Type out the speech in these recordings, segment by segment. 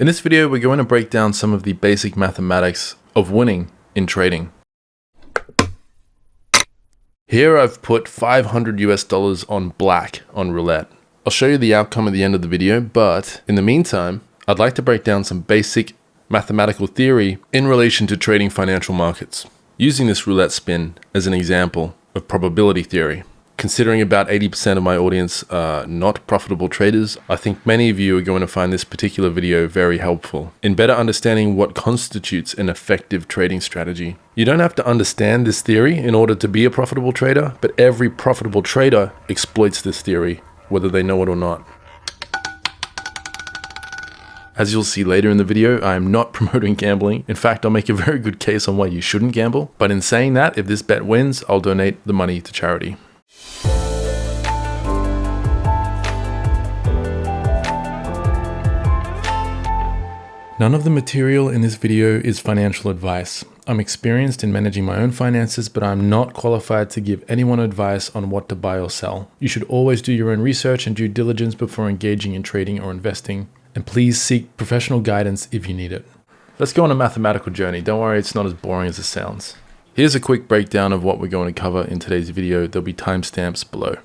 In this video, we're going to break down some of the basic mathematics of winning in trading. Here I've put $500 on black on roulette. I'll show you the outcome at the end of the video, but in the meantime, I'd like to break down some basic mathematical theory in relation to trading financial markets, using this roulette spin as an example of probability theory. Considering about 80% of my audience are not profitable traders, I think many of you are going to find this particular video very helpful in better understanding what constitutes an effective trading strategy. You don't have to understand this theory in order to be a profitable trader, but every profitable trader exploits this theory, whether they know it or not. As you'll see later in the video, I am not promoting gambling. In fact, I'll make a very good case on why you shouldn't gamble. But in saying that, if this bet wins, I'll donate the money to charity. None of the material in this video is financial advice. I'm experienced in managing my own finances, but I'm not qualified to give anyone advice on what to buy or sell. You should always do your own research and due diligence before engaging in trading or investing. And please seek professional guidance if you need it. Let's go on a mathematical journey. Don't worry, it's not as boring as it sounds. Here's a quick breakdown of what we're going to cover in today's video. There'll be timestamps below.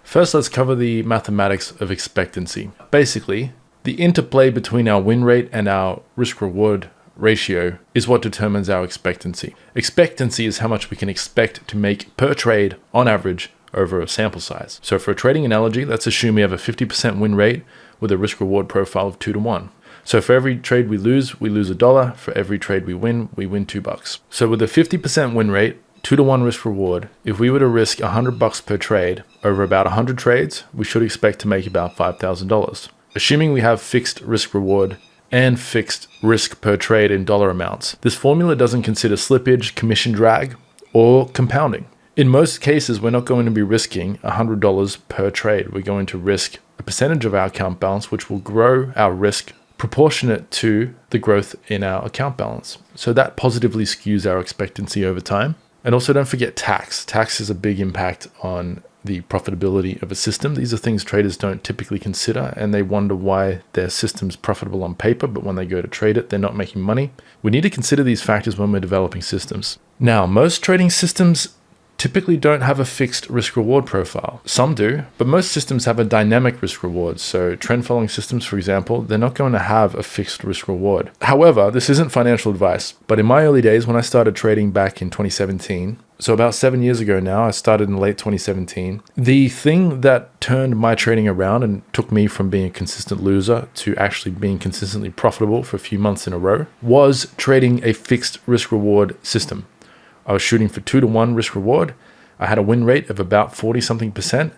First, let's cover the mathematics of expectancy. Basically, the interplay between our win rate and our risk-reward ratio is what determines our expectancy. Expectancy is how much we can expect to make per trade on average over a sample size. So for a trading analogy, let's assume we have a 50% win rate with a risk-reward profile of 2 to 1. So for every trade we lose $1. For every trade we win $2. So with a 50% win rate, 2 to 1 risk reward, if we were to risk $100 per trade over about 100 trades, we should expect to make about $5,000. Assuming we have fixed risk reward and fixed risk per trade in dollar amounts. This formula doesn't consider slippage, commission drag, or compounding. In most cases, we're not going to be risking $100 per trade. We're going to risk a percentage of our account balance, which will grow our risk proportionate to the growth in our account balance. So that positively skews our expectancy over time. And also don't forget tax. Tax has a big impact on the profitability of a system. These are things traders don't typically consider, and they wonder why their system's profitable on paper, but when they go to trade it, they're not making money. We need to consider these factors when we're developing systems. Now, most trading systems typically don't have a fixed risk-reward profile. Some do, but most systems have a dynamic risk-reward. So trend-following systems, for example, they're not going to have a fixed risk-reward. However, this isn't financial advice, but in my early days when I started trading back in 2017, so about 7 years ago now, I started in late 2017, the thing that turned my trading around and took me from being a consistent loser to actually being consistently profitable for a few months in a row was trading a fixed risk-reward system. I was shooting for 2 to 1 risk reward. I had a win rate of about 40-something%,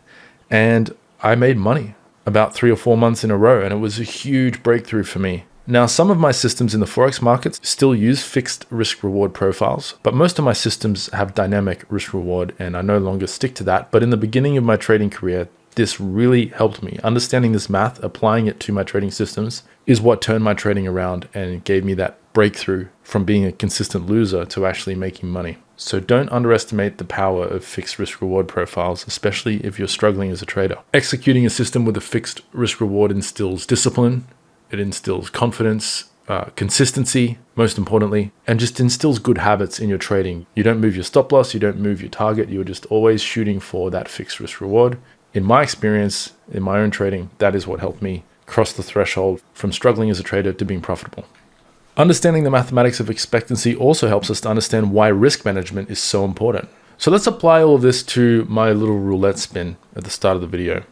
and I made money about 3 or 4 months in a row, and it was a huge breakthrough for me. Now, some of my systems in the Forex markets still use fixed risk reward profiles, but most of my systems have dynamic risk reward, and I no longer stick to that. But in the beginning of my trading career, this really helped me. Understanding this math, applying it to my trading systems, is what turned my trading around and gave me that breakthrough from being a consistent loser to actually making money. So don't underestimate the power of fixed risk reward profiles, especially if you're struggling as a trader. Executing a system with a fixed risk reward instills discipline, it instills confidence, consistency, most importantly, and just instills good habits in your trading. You don't move your stop loss, you don't move your target, you're just always shooting for that fixed risk reward. In my experience, in my own trading, that is what helped me cross the threshold from struggling as a trader to being profitable. Understanding the mathematics of expectancy also helps us to understand why risk management is so important. So let's apply all of this to my little roulette spin at the start of the video.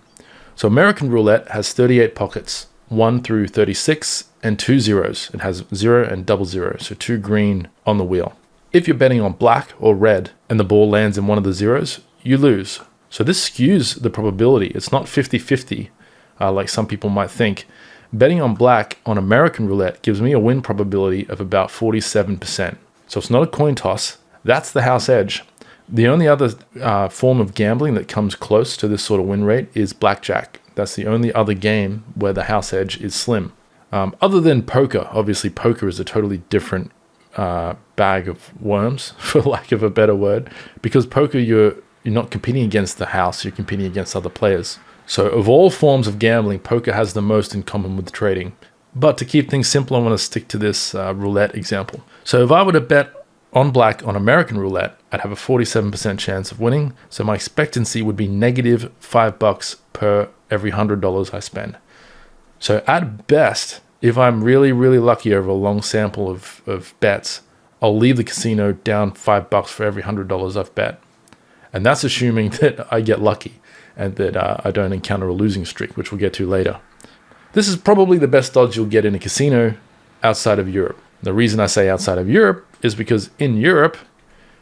So American roulette has 38 pockets, 1 through 36, and 2 zeros. It has 0 and 00, so 2 green on the wheel. If you're betting on black or red and the ball lands in one of the zeros, you lose. So this skews the probability. It's not 50-50 like some people might think. Betting on black on American roulette gives me a win probability of about 47%. So it's not a coin toss. That's the house edge. The only other form of gambling that comes close to this sort of win rate is blackjack. That's the only other game where the house edge is slim. Other than poker, obviously poker is a totally different bag of worms, for lack of a better word, because poker you're not competing against the house, you're competing against other players. So of all forms of gambling, poker has the most in common with trading. But to keep things simple, I want to stick to this roulette example. So if I were to bet on black on American roulette, I'd have a 47% chance of winning. So my expectancy would be negative $5 per every $100 I spend. So at best, if I'm really, really lucky over a long sample of bets, I'll leave the casino down $5 for every $100 I've bet. And that's assuming that I get lucky and that I don't encounter a losing streak, which we'll get to later. This is probably the best odds you'll get in a casino outside of Europe. The reason I say outside of Europe is because in Europe,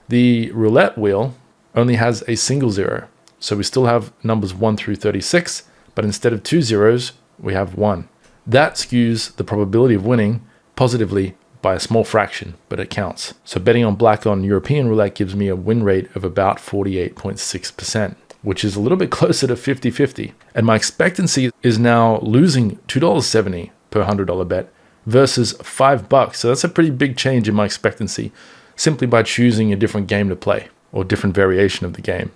the roulette wheel only has a single zero. So we still have numbers 1 through 36, but instead of 2 zeros, we have 1. That skews the probability of winning positively by a small fraction, but it counts. So betting on black on European roulette gives me a win rate of about 48.6%, which is a little bit closer to 50-50. And my expectancy is now losing $2.70 per $100 bet versus $5. So that's a pretty big change in my expectancy simply by choosing a different game to play or different variation of the game.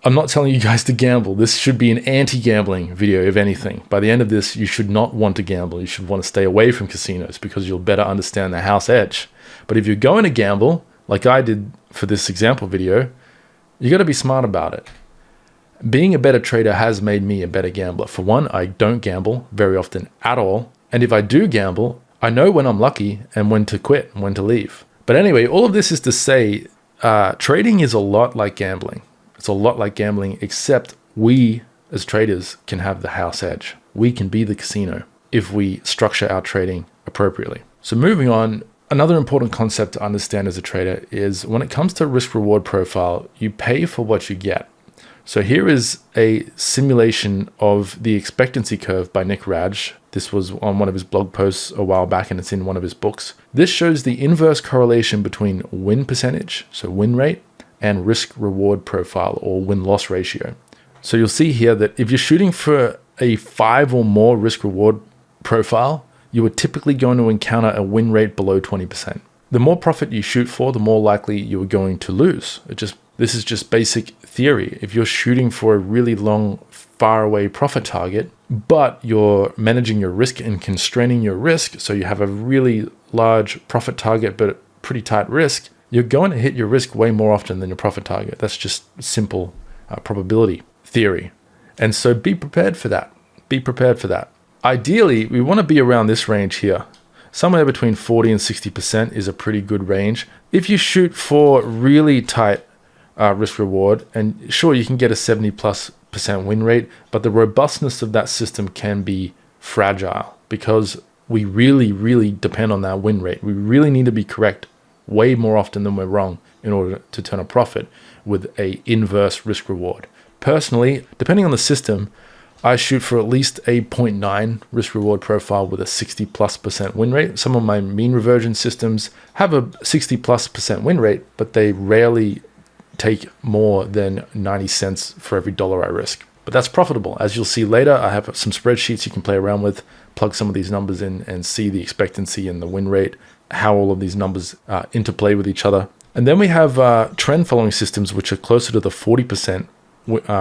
I'm not telling you guys to gamble. This should be an anti-gambling video, if anything. By the end of this, you should not want to gamble. You should want to stay away from casinos because you'll better understand the house edge. But if you're going to gamble, like I did for this example video, you got to be smart about it. Being a better trader has made me a better gambler. For one, I don't gamble very often at all. And if I do gamble, I know when I'm lucky and when to quit and when to leave. But anyway, all of this is to say, trading is a lot like gambling. It's a lot like gambling, except we as traders can have the house edge. We can be the casino if we structure our trading appropriately. So moving on, another important concept to understand as a trader is when it comes to risk reward profile, you pay for what you get. So here is a simulation of the expectancy curve by Nick Raj. This was on one of his blog posts a while back, and it's in one of his books. This shows the inverse correlation between win percentage, so win rate, and risk reward profile or win-loss ratio. So you'll see here that if you're shooting for a 5 or more risk reward profile, you are typically going to encounter a win rate below 20%. The more profit you shoot for, the more likely you are going to lose. This is just basic theory. If you're shooting for a really long, far away profit target, but you're managing your risk and constraining your risk, so you have a really large profit target but pretty tight risk, you're going to hit your risk way more often than your profit target. That's just simple probability theory. And so be prepared for that. Be prepared for that. Ideally, we want to be around this range here. Somewhere between 40 and 60% is a pretty good range. If you shoot for really tight risk reward, and sure, you can get a 70+% win rate, but the robustness of that system can be fragile because we really, really depend on that win rate. We really need to be correct way more often than we're wrong in order to turn a profit with a inverse risk reward. Personally, depending on the system, I shoot for at least a 0.9 risk reward profile with a 60+% win rate. Some of my mean reversion systems have a 60+% win rate, but they rarely take more than 90 cents for every dollar I risk. But that's profitable. As you'll see later, I have some spreadsheets you can play around with, plug some of these numbers in and see the expectancy and the win rate, how all of these numbers interplay with each other. And then we have trend following systems, which are closer to the 40%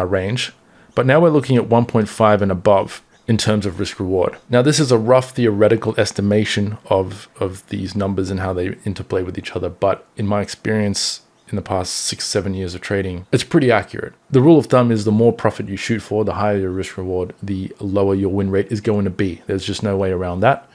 range. But now we're looking at 1.5 and above in terms of risk reward. Now, this is a rough theoretical estimation of these numbers and how they interplay with each other. But in my experience, in the past 6-7 years of trading, it's pretty accurate. The rule of thumb is the more profit you shoot for, the higher your risk reward, the lower your win rate is going to be. There's just no way around that.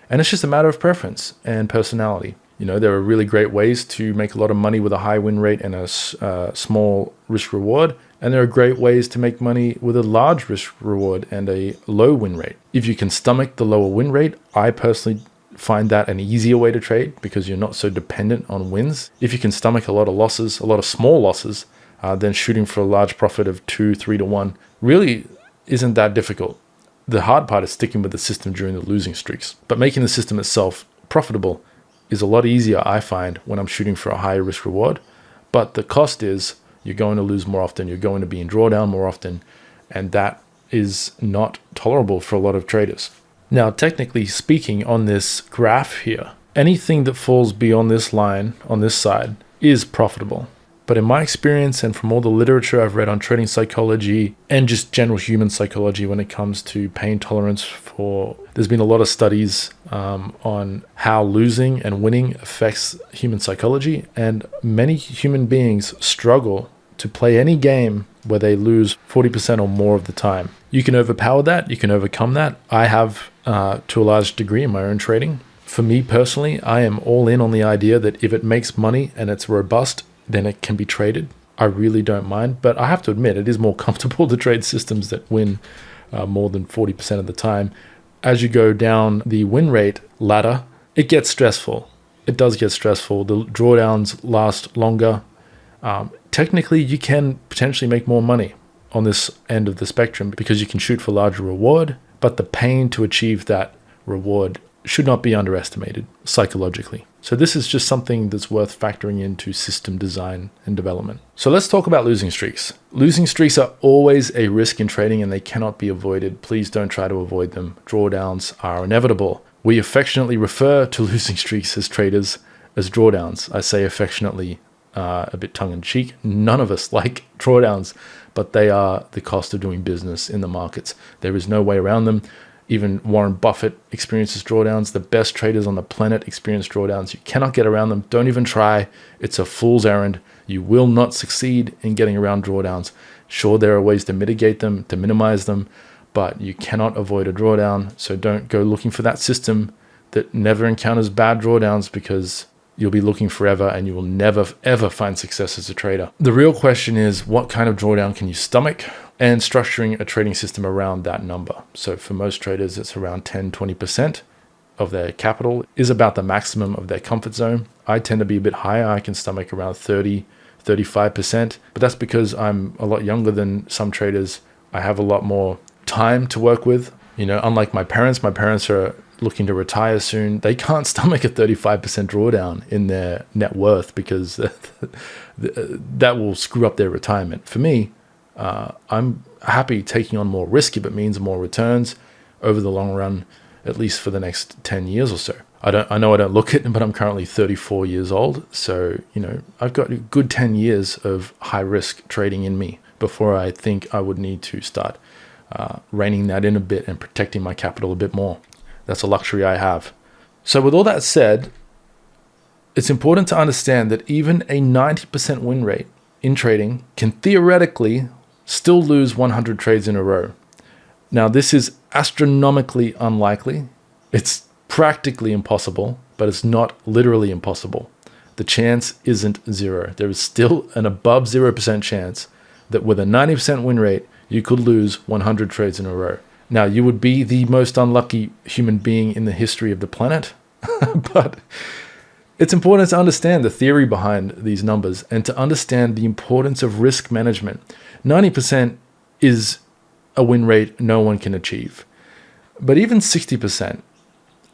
And it's just a matter of preference and personality. You know, there are really great ways to make a lot of money with a high win rate and a small risk reward. And there are great ways to make money with a large risk reward and a low win rate. If you can stomach the lower win rate, I personally find that an easier way to trade because you're not so dependent on wins. If you can stomach a lot of losses, a lot of small losses, then shooting for a large profit of 2-3 to 1 really isn't that difficult. The hard part is sticking with the system during the losing streaks. But making the system itself profitable is a lot easier, I find, when I'm shooting for a higher risk reward. But the cost is you're going to lose more often, you're going to be in drawdown more often, and that is not tolerable for a lot of traders. Now, technically speaking, on this graph here, anything that falls beyond this line on this side is profitable. But in my experience and from all the literature I've read on trading psychology and just general human psychology when it comes to pain tolerance for There's been a lot of studies on how losing and winning affects human psychology, and many human beings struggle to play any game where they lose 40% or more of the time. You can overpower that, you can overcome that. I have to a large degree in my own trading. For me personally, I am all in on the idea that if it makes money and it's robust, then it can be traded. I really don't mind, but I have to admit it is more comfortable to trade systems that win more than 40% of the time. As you go down the win rate ladder, it gets stressful. It does get stressful. The drawdowns last longer. Technically, you can potentially make more money on this end of the spectrum because you can shoot for larger reward, but the pain to achieve that reward should not be underestimated psychologically. So this is just something that's worth factoring into system design and development. So let's talk about losing streaks. Losing streaks are always a risk in trading and they cannot be avoided. Please don't try to avoid them. Drawdowns are inevitable. We affectionately refer to losing streaks as traders as drawdowns. I say affectionately, a bit tongue-in-cheek. None of us like drawdowns, but they are the cost of doing business in the markets. There is no way around them. Even Warren Buffett experiences drawdowns. The best traders on the planet experience drawdowns. You cannot get around them. Don't even try. It's a fool's errand. You will not succeed in getting around drawdowns. Sure, there are ways to mitigate them, to minimize them, but you cannot avoid a drawdown. So don't go looking for that system that never encounters bad drawdowns, because you'll be looking forever and you will never, ever find success as a trader. The real question is, what kind of drawdown can you stomach? And structuring a trading system around that number. So for most traders, it's around 10-20% of their capital is about the maximum of their comfort zone. I tend to be a bit higher. I can stomach around 30-35%, but that's because I'm a lot younger than some traders. I have a lot more time to work with. You know, unlike my parents are looking to retire soon. They can't stomach a 35% drawdown in their net worth because that will screw up their retirement. For me, I'm happy taking on more risk if it means more returns over the long run, at least for the next 10 years or so. I know I don't look it, but I'm currently 34 years old. So, you know, I've got a good 10 years of high risk trading in me before I think I would need to start reining that in a bit and protecting my capital a bit more. That's a luxury I have. So with all that said, it's important to understand that even a 90% win rate in trading can theoretically still lose 100 trades in a row. Now, this is astronomically unlikely. It's practically impossible, but it's not literally impossible. The chance isn't zero. There is still an above 0% chance that with a 90% win rate, you could lose 100 trades in a row. Now, you would be the most unlucky human being in the history of the planet, but it's important to understand the theory behind these numbers and to understand the importance of risk management. 90% is a win rate no one can achieve. But even 60%,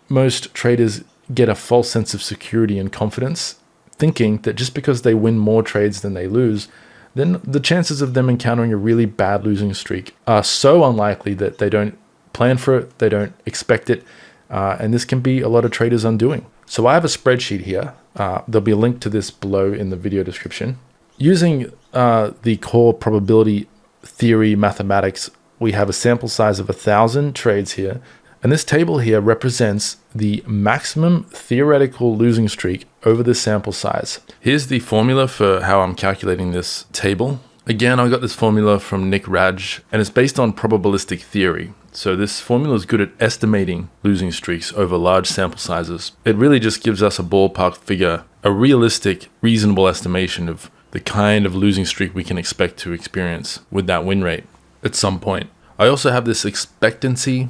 most traders get a false sense of security and confidence, thinking that just because they win more trades than they lose, then the chances of them encountering a really bad losing streak are so unlikely that they don't plan for it, they don't expect it, and this can be a lot of traders' undoing. So I have a spreadsheet here. There'll be a link to this below in the video description. Using the core probability theory mathematics, we have a sample size of 1,000 trades here. And this table here represents the maximum theoretical losing streak over this sample size. Here's the formula for how I'm calculating this table. Again, I got this formula from Nick Raj, and it's based on probabilistic theory. So this formula is good at estimating losing streaks over large sample sizes. It really just gives us a ballpark figure, a realistic, reasonable estimation of the kind of losing streak we can expect to experience with that win rate at some point. I also have this expectancy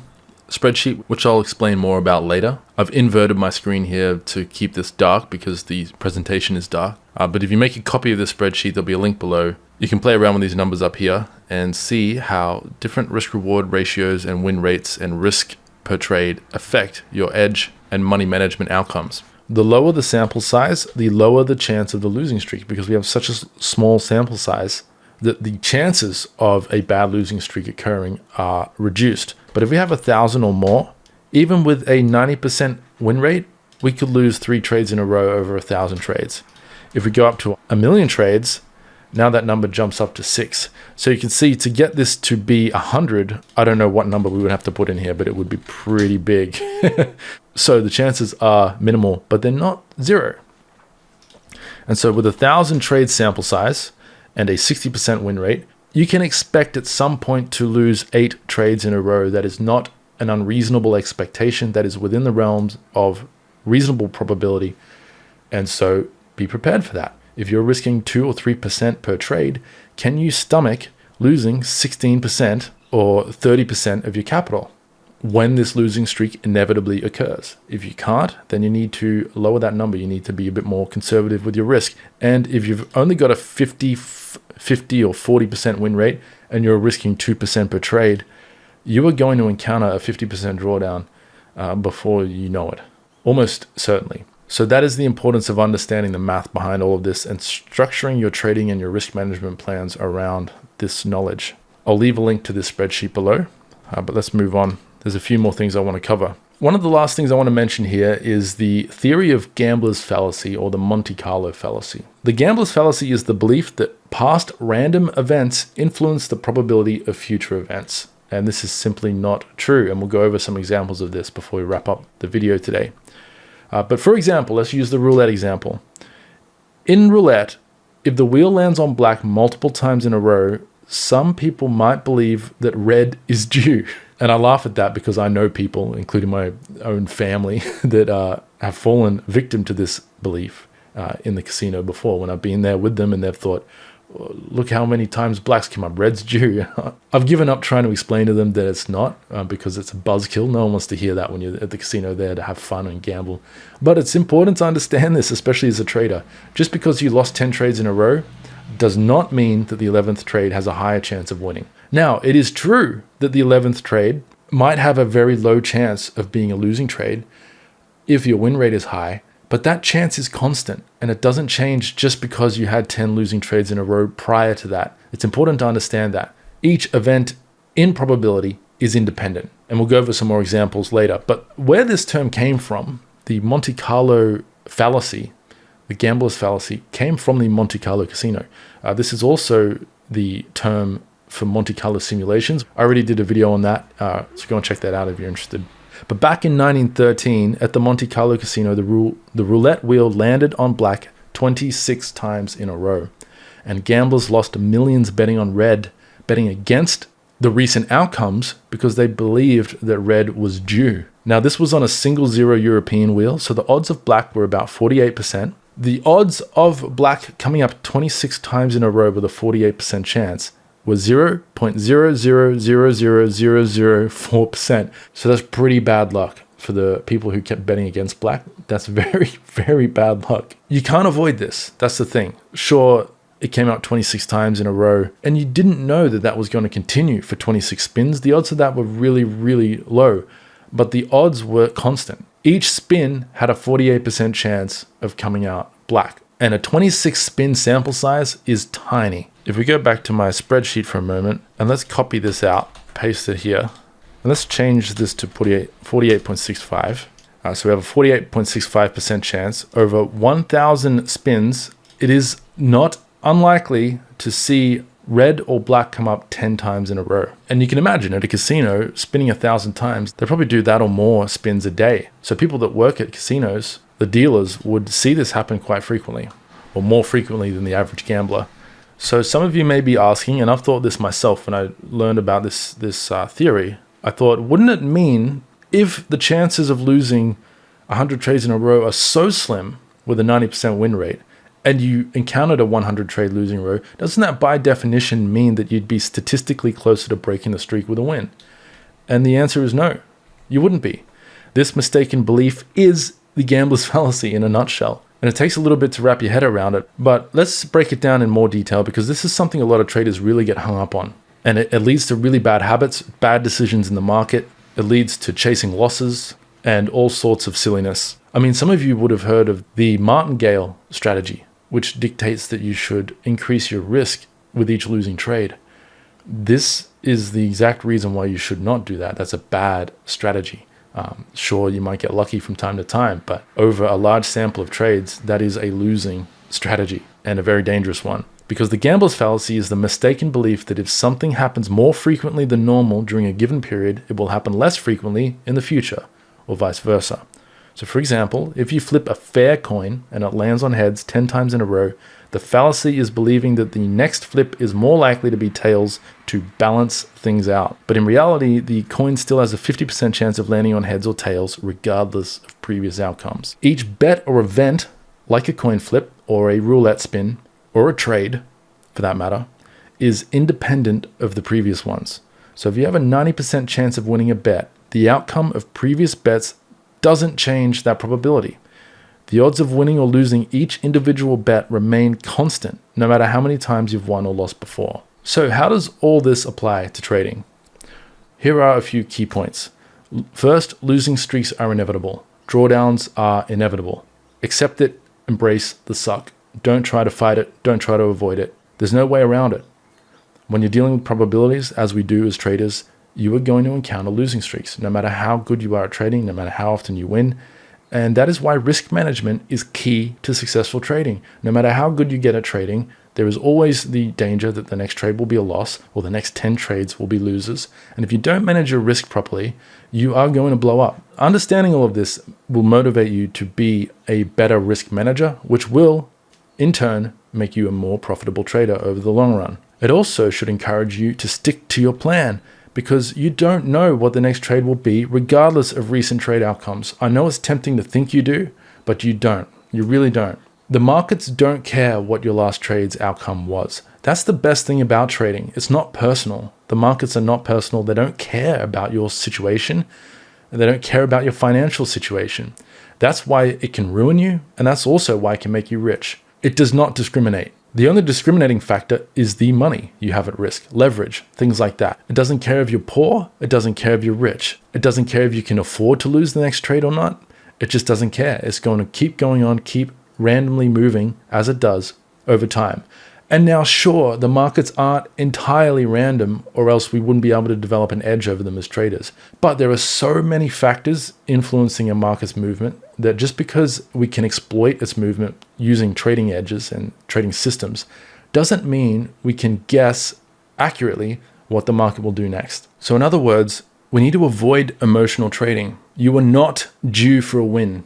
spreadsheet, which I'll explain more about later. I've inverted my screen here to keep this dark because the presentation is dark. But if you make a copy of this spreadsheet, there'll be a link below. You can play around with these numbers up here and see how different risk-reward ratios and win rates and risk per trade affect your edge and money management outcomes. The lower the sample size, the lower the chance of the losing streak, because we have such a small sample size that the chances of a bad losing streak occurring are reduced. But if we have 1,000 or more, even with a 90% win rate, we could lose 3 trades in a row over 1,000 trades. If we go up to 1,000,000 trades, Now that number jumps up to 6. So you can see to get this to be 100, I don't know what number we would have to put in here, but it would be pretty big. So the chances are minimal, but they're not 0. And so with 1,000 trade sample size and a 60% win rate, you can expect at some point to lose 8 trades in a row. That is not an unreasonable expectation. That is within the realms of reasonable probability. And so be prepared for that. If you're risking 2 or 3% per trade, can you stomach losing 16% or 30% of your capital when this losing streak inevitably occurs? If you can't, then you need to lower that number. You need to be a bit more conservative with your risk. And if you've only got a 50 or 40% win rate and you're risking 2% per trade, you are going to encounter a 50% drawdown before you know it, almost certainly. So that is the importance of understanding the math behind all of this and structuring your trading and your risk management plans around this knowledge. I'll leave a link to this spreadsheet below, but let's move on. There's a few more things I want to cover. One of the last things I want to mention here is the theory of gambler's fallacy, or the Monte Carlo fallacy. The gambler's fallacy is the belief that past random events influence the probability of future events. And this is simply not true. And we'll go over some examples of this before we wrap up the video today. But for example, let's use the roulette example. In roulette, if the wheel lands on black multiple times in a row, some people might believe that red is due. And I laugh at that because I know people, including my own family, that have fallen victim to this belief in the casino before, when I've been there with them and they've thought, look how many times blacks come up, red's due. I've given up trying to explain to them that it's not, because it's a buzzkill. No one wants to hear that when you're at the casino there to have fun and gamble. But it's important to understand this, especially as a trader. Just because you lost 10 trades in a row does not mean that the 11th trade has a higher chance of winning. Now, it is true that the 11th trade might have a very low chance of being a losing trade if your win rate is high, but that chance is constant, and it doesn't change just because you had 10 losing trades in a row prior to that. It's important to understand that each event in probability is independent, and we'll go over some more examples later. But where this term came from, the Monte Carlo fallacy, the gambler's fallacy, came from the Monte Carlo casino. This is also the term for Monte Carlo simulations. I already did a video on that, so go and check that out if you're interested. But back in 1913, at the Monte Carlo casino, the roulette wheel landed on black 26 times in a row. And gamblers lost millions betting on red, betting against the recent outcomes because they believed that red was due. Now, this was on a single zero European wheel, so the odds of black were about 48%. The odds of black coming up 26 times in a row with a 48% chance was 0.000004%. So that's pretty bad luck for the people who kept betting against black. That's very, very bad luck. You can't avoid this. That's the thing. Sure, it came out 26 times in a row, and you didn't know that that was going to continue for 26 spins. The odds of that were really, really low, but the odds were constant. Each spin had a 48% chance of coming out black, and a 26 spin sample size is tiny. If we go back to my spreadsheet for a moment, and let's copy this out, paste it here, and let's change this to 48.65. So we have a 48.65% chance over 1,000 spins. It is not unlikely to see red or black come up 10 times in a row. And you can imagine at a casino, spinning 1,000 times, they probably do that or more spins a day. So people that work at casinos, the dealers, would see this happen quite frequently, or more frequently than the average gambler. So some of you may be asking, and I've thought this myself when I learned about this theory, I thought, wouldn't it mean if the chances of losing 100 trades in a row are so slim with a 90% win rate, and you encountered a 100 trade losing row, doesn't that by definition mean that you'd be statistically closer to breaking the streak with a win? And the answer is no, you wouldn't be. This mistaken belief is the gambler's fallacy in a nutshell. And it takes a little bit to wrap your head around it, but let's break it down in more detail, because this is something a lot of traders really get hung up on. And it leads to really bad habits, bad decisions in the market. It leads to chasing losses and all sorts of silliness. I mean, some of you would have heard of the martingale strategy, which dictates that you should increase your risk with each losing trade. This is the exact reason why you should not do that. That's a bad strategy. Sure, you might get lucky from time to time, but over a large sample of trades, that is a losing strategy and a very dangerous one. Because the gambler's fallacy is the mistaken belief that if something happens more frequently than normal during a given period, it will happen less frequently in the future, or vice versa. So for example, if you flip a fair coin and it lands on heads 10 times in a row, the fallacy is believing that the next flip is more likely to be tails to balance things out. But in reality, the coin still has a 50% chance of landing on heads or tails regardless of previous outcomes. Each bet or event, like a coin flip or a roulette spin or a trade for that matter, is independent of the previous ones. So if you have a 90% chance of winning a bet, the outcome of previous bets doesn't change that probability. The odds of winning or losing each individual bet remain constant, no matter how many times you've won or lost before. So how does all this apply to trading? Here are a few key points. First, losing streaks are inevitable. Drawdowns are inevitable. Accept it, embrace the suck. Don't try to fight it, don't try to avoid it. There's no way around it. When you're dealing with probabilities, as we do as traders, you are going to encounter losing streaks, no matter how good you are at trading, no matter how often you win. And that is why risk management is key to successful trading. No matter how good you get at trading, there is always the danger that the next trade will be a loss or the next 10 trades will be losers. And if you don't manage your risk properly, you are going to blow up. Understanding all of this will motivate you to be a better risk manager, which will, in turn, make you a more profitable trader over the long run. It also should encourage you to stick to your plan, because you don't know what the next trade will be regardless of recent trade outcomes. I know it's tempting to think you do, but you don't. You really don't. The markets don't care what your last trade's outcome was. That's the best thing about trading. It's not personal. The markets are not personal. They don't care about your situation. They don't care about your financial situation. That's why it can ruin you, and that's also why it can make you rich. It does not discriminate. The only discriminating factor is the money you have at risk, leverage, things like that. It doesn't care if you're poor. It doesn't care if you're rich. It doesn't care if you can afford to lose the next trade or not. It just doesn't care. It's going to keep going on, keep randomly moving as it does over time. And now, sure, the markets aren't entirely random, or else we wouldn't be able to develop an edge over them as traders. But there are so many factors influencing a market's movement that just because we can exploit its movement using trading edges and trading systems doesn't mean we can guess accurately what the market will do next. So in other words, we need to avoid emotional trading. You are not due for a win.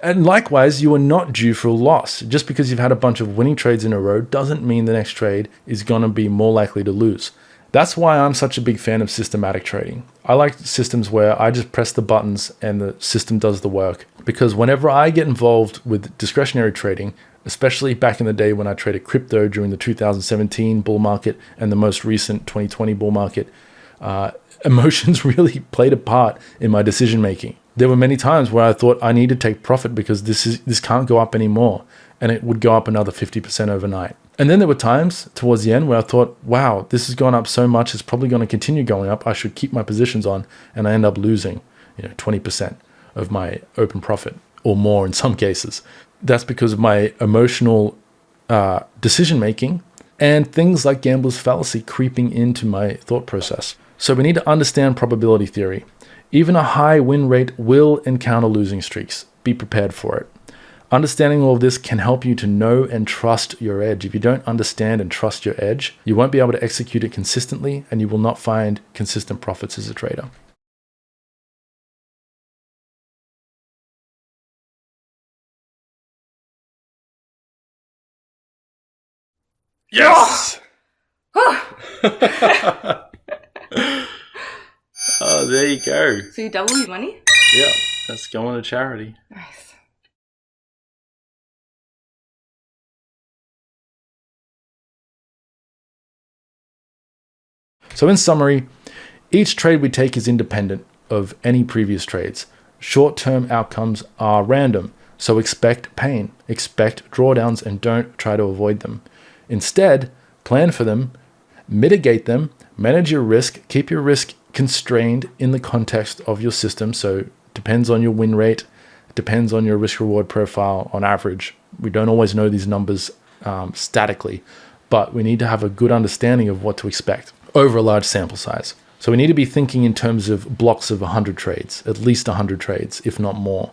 And likewise, you are not due for a loss. Just because you've had a bunch of winning trades in a row doesn't mean the next trade is going to be more likely to lose. That's why I'm such a big fan of systematic trading. I like systems where I just press the buttons and the system does the work. Because whenever I get involved with discretionary trading, especially back in the day when I traded crypto during the 2017 bull market and the most recent 2020 bull market, emotions really played a part in my decision making. There were many times where I thought I need to take profit because this can't go up anymore, and it would go up another 50% overnight. And then there were times towards the end where I thought, wow, this has gone up so much, it's probably going to continue going up. I should keep my positions on, and I end up losing, 20% of my open profit or more in some cases. That's because of my emotional decision making and things like gambler's fallacy creeping into my thought process. So we need to understand probability theory. Even a high win rate will encounter losing streaks. Be prepared for it. Understanding all of this can help you to know and trust your edge. If you don't understand and trust your edge, you won't be able to execute it consistently, and you will not find consistent profits as a trader. Yes! Oh, there you go. So you double your money? Yeah, that's going to charity. Nice. So in summary, each trade we take is independent of any previous trades. Short-term outcomes are random, so expect pain, expect drawdowns, and don't try to avoid them. Instead, plan for them, mitigate them, manage your risk, keep your risk constrained in the context of your system. So depends on your win rate, depends on your risk reward profile on average. We don't always know these numbers statically, but we need to have a good understanding of what to expect over a large sample size. So we need to be thinking in terms of blocks of 100 trades, at least 100 trades, if not more.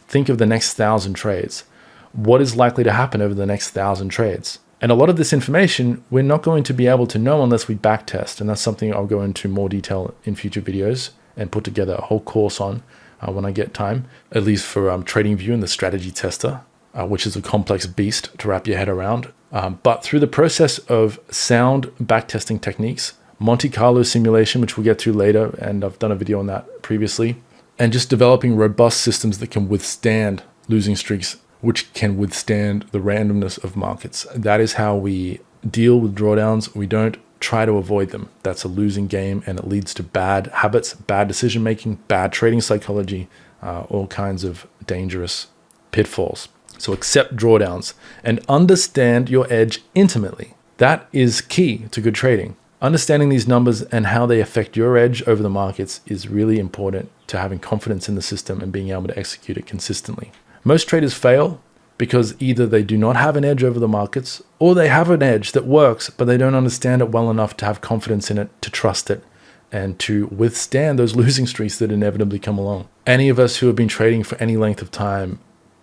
Think of the next 1,000 trades. What is likely to happen over the next 1,000 trades? And a lot of this information, we're not going to be able to know unless we backtest. And that's something I'll go into more detail in future videos and put together a whole course on when I get time, at least for TradingView and the strategy tester, which is a complex beast to wrap your head around. But through the process of sound backtesting techniques, Monte Carlo simulation, which we'll get to later, and I've done a video on that previously, and just developing robust systems that can withstand losing streaks, which can withstand the randomness of markets. That is how we deal with drawdowns. We don't try to avoid them. That's a losing game, and it leads to bad habits, bad decision making, bad trading psychology, all kinds of dangerous pitfalls. So accept drawdowns and understand your edge intimately. That is key to good trading. Understanding these numbers and how they affect your edge over the markets is really important to having confidence in the system and being able to execute it consistently. Most traders fail because either they do not have an edge over the markets, or they have an edge that works, but they don't understand it well enough to have confidence in it, to trust it, and to withstand those losing streaks that inevitably come along. Any of us who have been trading for any length of time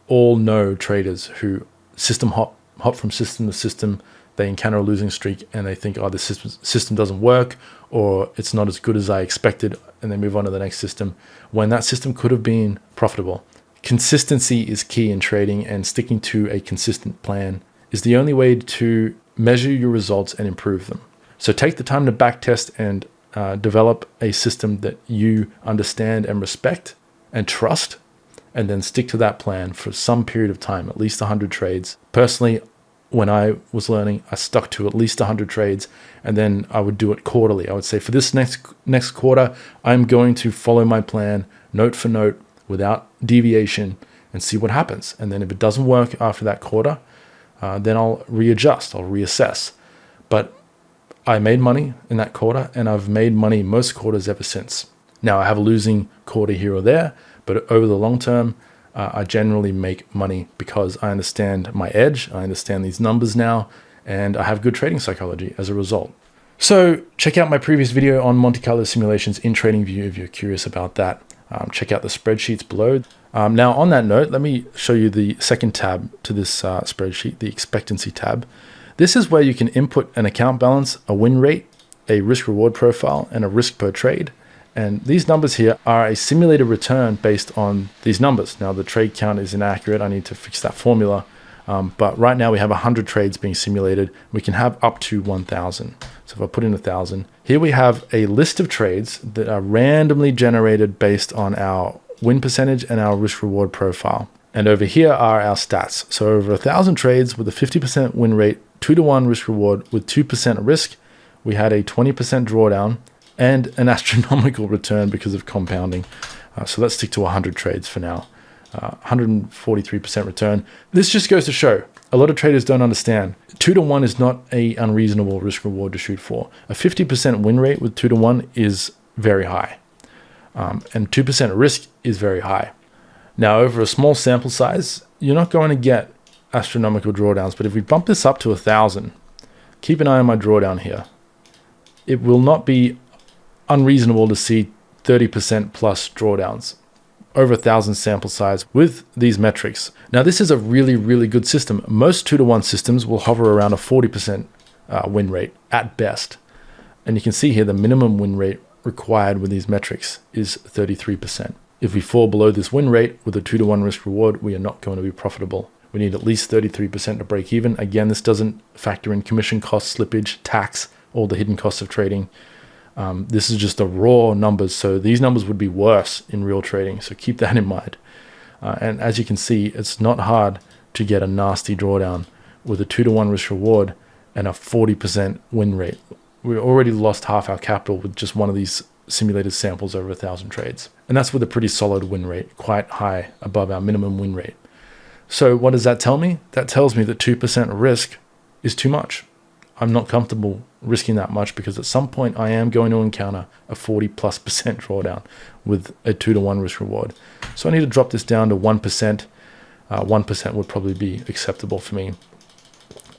all know traders who system hop from system to system. They encounter a losing streak and they think, oh, this system doesn't work, or it's not as good as I expected, and they move on to the next system when that system could have been profitable. Consistency is key in trading, and sticking to a consistent plan is the only way to measure your results and improve them. So take the time to backtest and develop a system that you understand and respect and trust, and then stick to that plan for some period of time, at least 100 trades. Personally, when I was learning, I stuck to at least 100 trades, and then I would do it quarterly. I would say, for this next quarter, I'm going to follow my plan note for note without deviation and see what happens. And then if it doesn't work after that quarter, then I'll readjust, I'll reassess. But I made money in that quarter, and I've made money most quarters ever since. Now, I have a losing quarter here or there, but over the long term, I generally make money because I understand my edge, I understand these numbers now, and I have good trading psychology as a result. So check out my previous video on Monte Carlo simulations in TradingView if you're curious about that. Check out the spreadsheets below. Now, on that note, let me show you the second tab to this spreadsheet, the expectancy tab. This is where you can input an account balance, a win rate, a risk-reward profile, and a risk per trade. And these numbers here are a simulated return based on these numbers. Now, the trade count is inaccurate. I need to fix that formula. But right now we have 100 trades being simulated. We can have up to 1,000. So if I put in 1,000, here we have a list of trades that are randomly generated based on our win percentage and our risk reward profile. And over here are our stats. So over 1,000 trades with a 50% win rate, 2-to-1 risk reward with 2% risk, we had a 20% drawdown and an astronomical return because of compounding. So let's stick to 100 trades for now. 143% return. This just goes to show a lot of traders don't understand 2-to-1 is not a unreasonable risk reward to shoot for. A 50% win rate with 2-to-1 is very high, and 2% risk is very high. Now, over a small sample size, you're not going to get astronomical drawdowns, but if we bump this up to 1,000, keep an eye on my drawdown here. It will not be unreasonable to see 30% plus drawdowns over 1,000 sample size with these metrics. Now, this is a really, really good system. Most 2-to-1 systems will hover around a 40% win rate at best. And you can see here the minimum win rate required with these metrics is 33%. If we fall below this win rate with a 2-to-1 risk reward, we are not going to be profitable. We need at least 33% to break even. Again, this doesn't factor in commission costs, slippage, tax, all the hidden costs of trading. This is just the raw numbers, so these numbers would be worse in real trading, so keep that in mind. And as you can see, it's not hard to get a nasty drawdown with a 2-to-1 risk reward and a 40% win rate. We already lost half our capital with just one of these simulated samples over 1,000 trades. And that's with a pretty solid win rate, quite high above our minimum win rate. So what does that tell me? That tells me that 2% risk is too much. I'm not comfortable risking that much because at some point I am going to encounter a 40+% drawdown with a 2-to-1 risk reward. So I need to drop this down to 1%. 1% would probably be acceptable for me.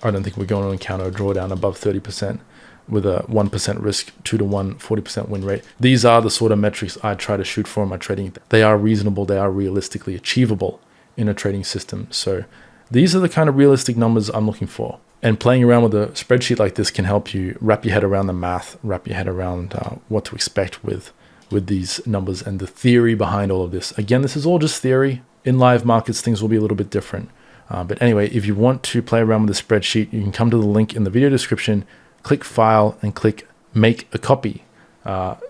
I don't think we're going to encounter a drawdown above 30% with a 1% risk, 2-to-1, 40% win rate. These are the sort of metrics I try to shoot for in my trading. They are reasonable. They are realistically achievable in a trading system. So these are the kind of realistic numbers I'm looking for. And playing around with a spreadsheet like this can help you wrap your head around the math, wrap your head around what to expect with these numbers and the theory behind all of this. Again, this is all just theory. In live markets, things will be a little bit different. But anyway, if you want to play around with the spreadsheet, you can come to the link in the video description, click File, and click Make a Copy.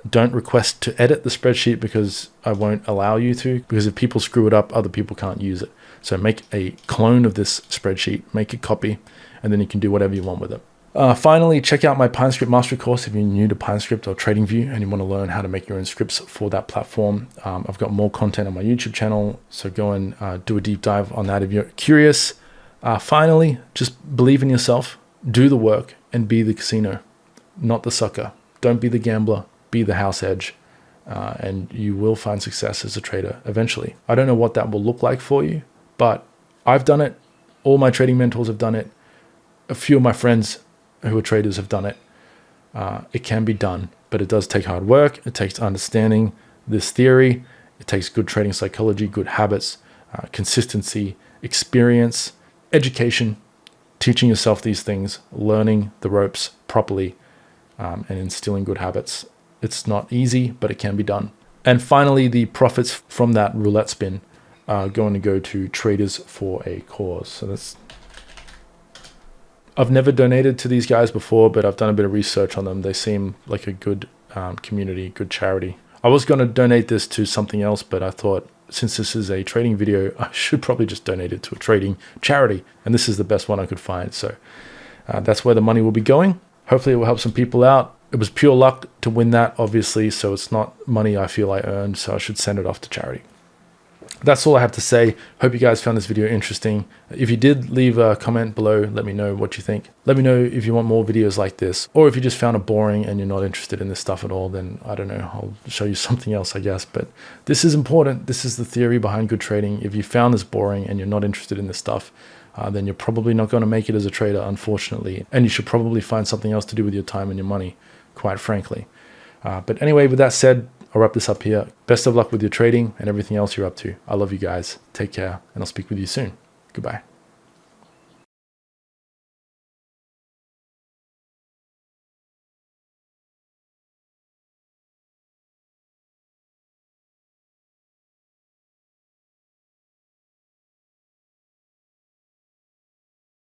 Don't request to edit the spreadsheet because I won't allow you to, because if people screw it up, other people can't use it. So make a clone of this spreadsheet, make a copy, and then you can do whatever you want with it. Finally, check out my PineScript Mastery course if you're new to PineScript or TradingView and you want to learn how to make your own scripts for that platform. I've got more content on my YouTube channel, so go and do a deep dive on that if you're curious. Finally, just believe in yourself, do the work, and be the casino, not the sucker. Don't be the gambler, be the house edge, and you will find success as a trader eventually. I don't know what that will look like for you, but I've done it. All my trading mentors have done it. A few of my friends who are traders have done it. It can be done, but it does take hard work. It takes understanding this theory. It takes good trading psychology, good habits, consistency, experience, education, teaching yourself these things, learning the ropes properly, and instilling good habits. It's not easy, but it can be done. And finally, the profits from that roulette spin are going to go to Traders for a Cause. So I've never donated to these guys before, but I've done a bit of research on them. They seem like a good community, good charity. I was going to donate this to something else, but I thought since this is a trading video, I should probably just donate it to a trading charity. And this is the best one I could find. So that's where the money will be going. Hopefully it will help some people out. It was pure luck to win that, obviously. So it's not money I feel I earned. So I should send it off to charity. That's all I have to say. Hope you guys found this video interesting. If you did, leave a comment below. Let me know what you think. Let me know if you want more videos like this, or if you just found it boring and you're not interested in this stuff at all, then I don't know, I'll show you something else, I guess. But this is important. This is the theory behind good trading. If you found this boring and you're not interested in this stuff, then you're probably not going to make it as a trader, unfortunately. And you should probably find something else to do with your time and your money, quite frankly. But anyway, with that said, I'll wrap this up here. Best of luck with your trading and everything else you're up to. I love you guys. Take care, and I'll speak with you soon. Goodbye.